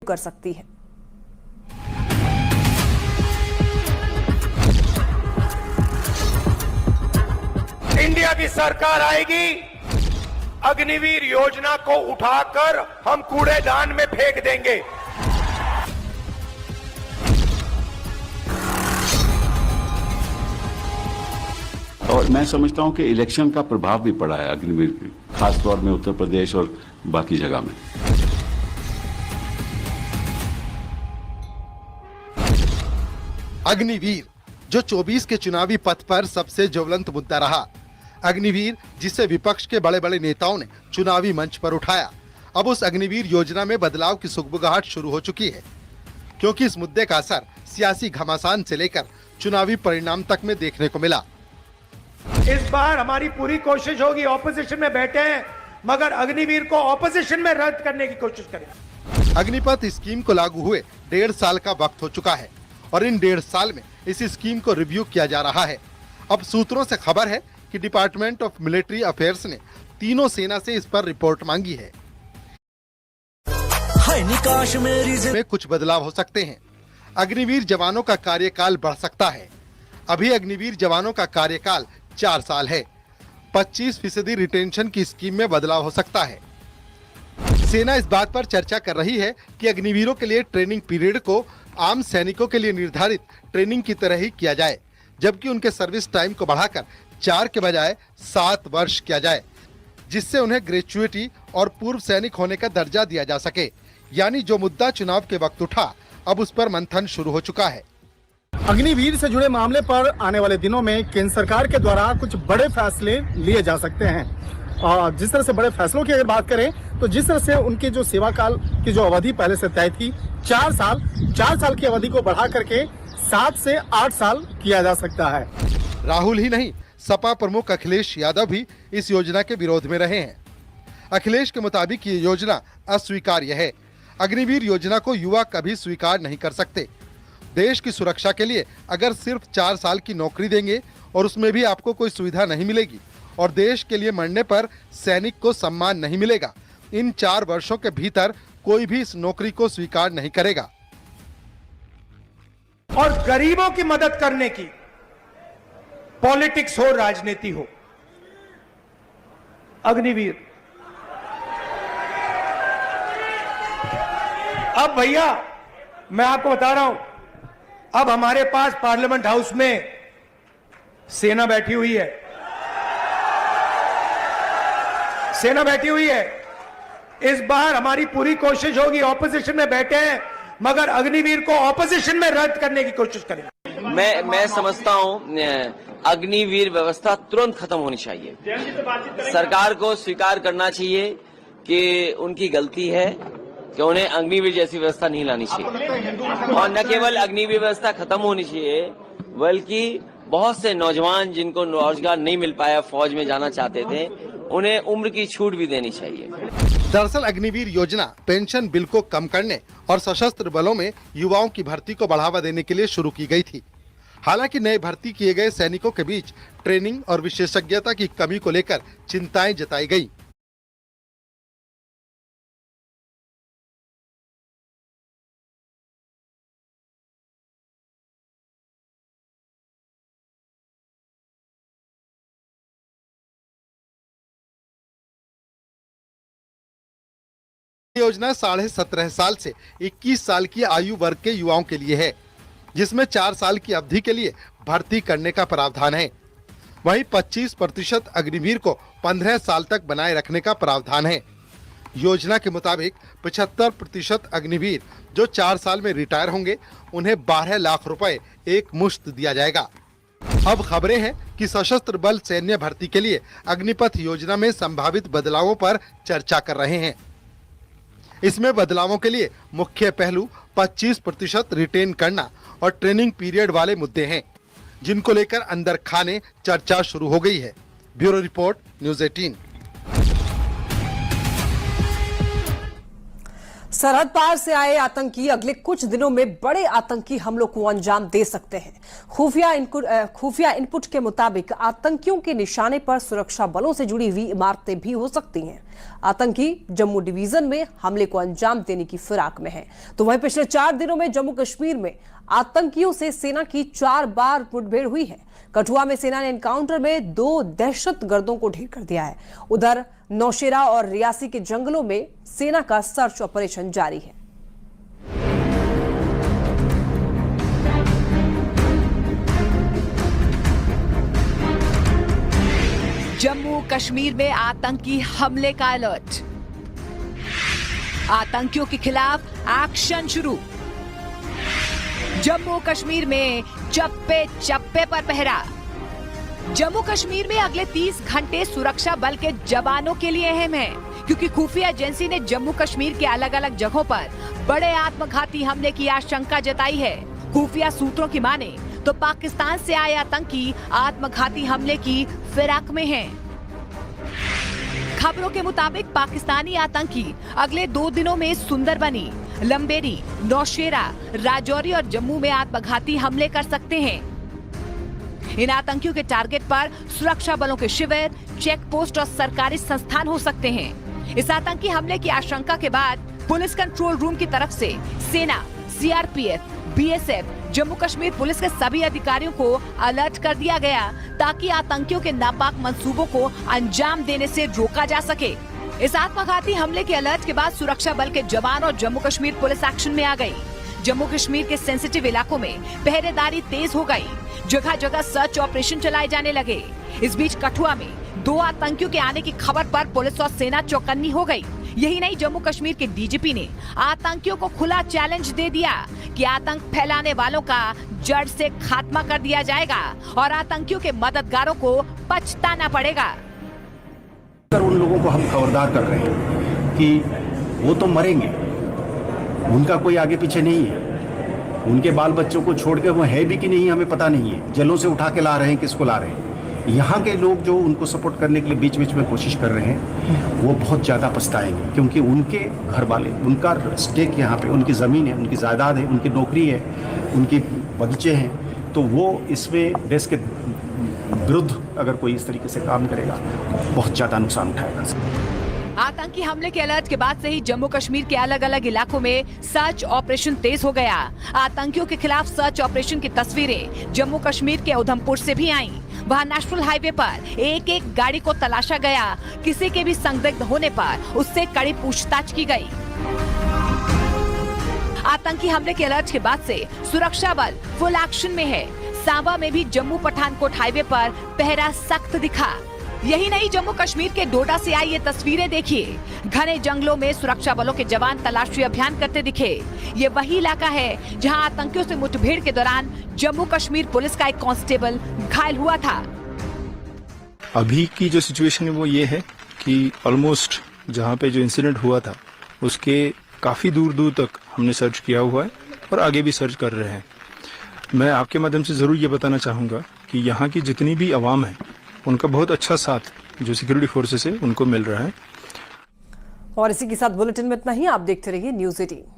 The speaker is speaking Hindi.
कर सकती है। इंडिया की सरकार आएगी, अग्निवीर योजना को उठाकर हम कूड़ेदान में फेंक देंगे। और मैं समझता हूं कि इलेक्शन का प्रभाव भी पड़ा है अग्निवीर पे, खासतौर में उत्तर प्रदेश और बाकी जगह में। अग्निवीर जो 24 के चुनावी पथ पर सबसे ज्वलंत मुद्दा रहा। अग्निवीर जिसे विपक्ष के बड़े बड़े नेताओं ने चुनावी मंच पर उठाया। अब उस अग्निवीर योजना में बदलाव की सुगबुगाहट शुरू हो चुकी है, क्योंकि इस मुद्दे का असर सियासी घमासान से लेकर चुनावी परिणाम तक में देखने को मिला। इस बार हमारी पूरी कोशिश होगी, ऑपोजिशन में बैठे हैं मगर अग्निवीर को ऑपोजिशन में रद्द करने की कोशिश करें। अग्निपथ स्कीम को लागू हुए 1.5 साल का वक्त हो चुका है और इन 1.5 साल में इस स्कीम को रिव्यू किया जा रहा है। अब सूत्रों से खबर है कि डिपार्टमेंट ऑफ मिलिट्री अफेयर्स ने तीनों सेना से इस पर रिपोर्ट मांगी है। में कुछ बदलाव हो सकते हैं। अग्निवीर जवानों का कार्यकाल बढ़ सकता है। अभी अग्निवीर जवानों का कार्यकाल 4 साल है। 25% रिटेंशन की स्कीम में बदलाव हो सकता है। सेना इस बात पर चर्चा कर रही है कि अग्निवीरों के लिए ट्रेनिंग पीरियड को आम सैनिकों के लिए निर्धारित ट्रेनिंग की तरह ही किया जाए, जबकि उनके सर्विस टाइम को बढ़ाकर 4 के बजाय 7 वर्ष किया जाए, जिससे उन्हें ग्रेचुइटी और पूर्व सैनिक होने का दर्जा दिया जा सके। यानी जो मुद्दा चुनाव के वक्त उठा, अब उस पर मंथन शुरू हो चुका है। अग्निवीर से जुड़े मामले पर आने वाले दिनों में केंद्र सरकार के द्वारा कुछ बड़े फैसले लिए जा सकते हैं। और जिस तरह से बड़े फैसलों की अगर बात करें तो जिस तरह से उनके जो सेवा काल की जो अवधि पहले से तय थी 4 साल की अवधि को बढ़ा करके 7 से 8 साल किया जा सकता है। राहुल ही नहीं, सपा प्रमुख अखिलेश यादव भी इस योजना के विरोध में रहे हैं। अखिलेश के मुताबिक ये योजना अस्वीकार्य है। अग्निवीर योजना को युवा कभी स्वीकार नहीं कर सकते। देश की सुरक्षा के लिए अगर सिर्फ 4 साल की नौकरी देंगे और उसमें भी आपको कोई सुविधा नहीं मिलेगी और देश के लिए मरने पर सैनिक को सम्मान नहीं मिलेगा, इन 4 वर्षों के भीतर कोई भी इस नौकरी को स्वीकार नहीं करेगा। और गरीबों की मदद करने की पॉलिटिक्स हो, राजनीति हो, अग्निवीर। अब भैया मैं आपको बता रहा हूं, अब हमारे पास पार्लियामेंट हाउस में सेना बैठी हुई है। सेना बैठी हुई है। इस बार हमारी पूरी कोशिश होगी, ऑपोजिशन में बैठे हैं मगर अग्निवीर को ऑपोजिशन में रद्द करने की कोशिश करेंगे। मैं समझता हूं अग्निवीर व्यवस्था तुरंत खत्म होनी चाहिए। सरकार को स्वीकार करना चाहिए कि उनकी गलती है कि उन्हें अग्निवीर जैसी व्यवस्था नहीं लानी चाहिए। और न केवल अग्निवीर व्यवस्था खत्म होनी चाहिए बल्कि बहुत से नौजवान जिनको रोजगार नहीं मिल पाया, फौज में जाना चाहते थे, उन्हें उम्र की छूट भी देनी चाहिए। दरअसल अग्निवीर योजना पेंशन बिल को कम करने और सशस्त्र बलों में युवाओं की भर्ती को बढ़ावा देने के लिए शुरू की गई थी। हालांकि नए भर्ती किए गए सैनिकों के बीच ट्रेनिंग और विशेषज्ञता की कमी को लेकर चिंताएं जताई गई। योजना 17.5 साल से 21 साल की आयु वर्ग के युवाओं के लिए है, जिसमें 4 साल की अवधि के लिए भर्ती करने का प्रावधान है। वहीं 25% अग्निवीर को 15 साल तक बनाए रखने का प्रावधान है। योजना के मुताबिक 75% अग्निवीर जो 4 साल में रिटायर होंगे, उन्हें 12 लाख रुपए एक मुश्त दिया जाएगा। अब खबरें हैं कि सशस्त्र बल सैन्य भर्ती के लिए अग्निपथ योजना में संभावित बदलावों पर चर्चा कर रहे हैं। इसमें बदलावों के लिए मुख्य पहलू 25% रिटेन करना और ट्रेनिंग पीरियड वाले मुद्दे हैं, जिनको लेकर अंदर खाने चर्चा शुरू हो गई है। Bureau report, news 18। सरहद पार से आए आतंकी अगले कुछ दिनों में बड़े आतंकी हमलों को अंजाम दे सकते हैं। खुफिया इनपुट के मुताबिक आतंकियों के निशाने पर सुरक्षा बलों से जुड़ी हुई इमारतें भी हो सकती हैं। आतंकी जम्मू डिवीजन में हमले को अंजाम देने की फिराक में हैं। तो वहीं पिछले 4 दिनों में जम्मू कश्मीर में आतंकियों से सेना की 4 बार मुठभेड़ हुई है। कठुआ में सेना ने एनकाउंटर में 2 दहशतगर्दों को ढेर कर दिया है। उधर नौशेरा और रियासी के जंगलों में सेना का सर्च ऑपरेशन जारी है। जम्मू कश्मीर में आतंकी हमले का अलर्ट, आतंकियों के खिलाफ एक्शन शुरू। जम्मू कश्मीर में चप्पे चप्पे पर पहरा। जम्मू कश्मीर में अगले 30 घंटे सुरक्षा बल के जवानों के लिए अहम है, क्योंकि खुफिया एजेंसी ने जम्मू कश्मीर के अलग अलग जगहों पर बड़े आत्मघाती हमले की आशंका जताई है। खुफिया सूत्रों की माने तो पाकिस्तान से आए आतंकी आत्मघाती हमले की फिराक में हैं। खबरों के मुताबिक पाकिस्तानी आतंकी अगले 2 दिनों में सुंदरबनी, लंबेरी, नौशेरा, राजौरी और जम्मू में आत्मघाती हमले कर सकते हैं। इन आतंकियों के टारगेट पर सुरक्षा बलों के शिविर, चेक पोस्ट और सरकारी संस्थान हो सकते हैं। इस आतंकी हमले की आशंका के बाद पुलिस कंट्रोल रूम की तरफ से सेना, CRPF, BSF, Jammu Kashmir police के सभी अधिकारियों को अलर्ट कर दिया गया, ताकि आतंकियों के नापाक मंसूबों को अंजाम देने से रोका जा सके। इस आत्मघाती हमले के अलर्ट के बाद सुरक्षा बल के जवान और जम्मू कश्मीर पुलिस एक्शन में आ गई। जम्मू कश्मीर के सेंसिटिव इलाकों में पहरेदारी तेज हो गई, जगह जगह सर्च ऑपरेशन चलाए जाने लगे। इस बीच कठुआ में 2 आतंकियों के आने की खबर पर पुलिस और सेना चौकन्नी हो गई। यही नहीं, जम्मू कश्मीर के डीजीपी ने आतंकियों को खुला चैलेंज दे दिया कि आतंक फैलाने वालों का जड़ से खात्मा कर दिया जाएगा और आतंकियों के मददगारों को पछताना पड़ेगा। उन लोगों को हम खबरदार कर रहे हैं कि वो तो मरेंगे, उनका कोई आगे पीछे नहीं है। उनके बाल बच्चों को छोड़ के वो है भी कि नहीं हमें पता नहीं है। जेलों से उठा के ला रहे हैं, किसको ला रहे हैं। यहाँ के लोग जो उनको सपोर्ट करने के लिए बीच बीच में कोशिश कर रहे हैं, वो बहुत ज़्यादा पछताएंगे, क्योंकि उनके घर वाले, उनका स्टेक यहाँ पे, उनकी ज़मीन है, उनकी जायदाद है, उनकी नौकरी है, उनकी बगीचे हैं। तो वो इसमें देश के विरुद्ध अगर कोई इस तरीके से काम करेगा, बहुत ज़्यादा नुकसान उठाएगा। आतंकी हमले के अलर्ट के बाद से ही जम्मू कश्मीर के अलग अलग इलाकों में सर्च ऑपरेशन तेज हो गया। आतंकियों के खिलाफ सर्च ऑपरेशन की तस्वीरें जम्मू कश्मीर के उधमपुर से भी आईं। वहां नेशनल हाईवे पर एक एक गाड़ी को तलाशा गया। किसी के भी संदिग्ध होने पर उससे कड़ी पूछताछ की गई। आतंकी हमले के अलर्ट के बाद से सुरक्षा बल फुल एक्शन में है। सांबा में भी जम्मू पठानकोट हाईवे पर पहरा सख्त दिखा। यही नहीं, जम्मू कश्मीर के डोडा से आई ये तस्वीरें देखिए। घने जंगलों में सुरक्षा बलों के जवान तलाशी अभियान करते दिखे। ये वही इलाका है जहां आतंकियों से मुठभेड़ के दौरान जम्मू कश्मीर पुलिस का एक कांस्टेबल घायल हुआ था। अभी की जो सिचुएशन है वो ये है कि ऑलमोस्ट जहाँ पे जो इंसिडेंट हुआ था उसके काफी दूर दूर तक हमने सर्च किया हुआ है और आगे भी सर्च कर रहे हैं। मैं आपके माध्यम से जरूर ये बताना चाहूँगा कि यहाँ की जितनी भी आवाम है, उनका बहुत अच्छा साथ जो सिक्योरिटी फोर्सेस है उनको मिल रहा है। और इसी के साथ बुलेटिन में इतना ही। आप देखते रहिए न्यूज़ 18।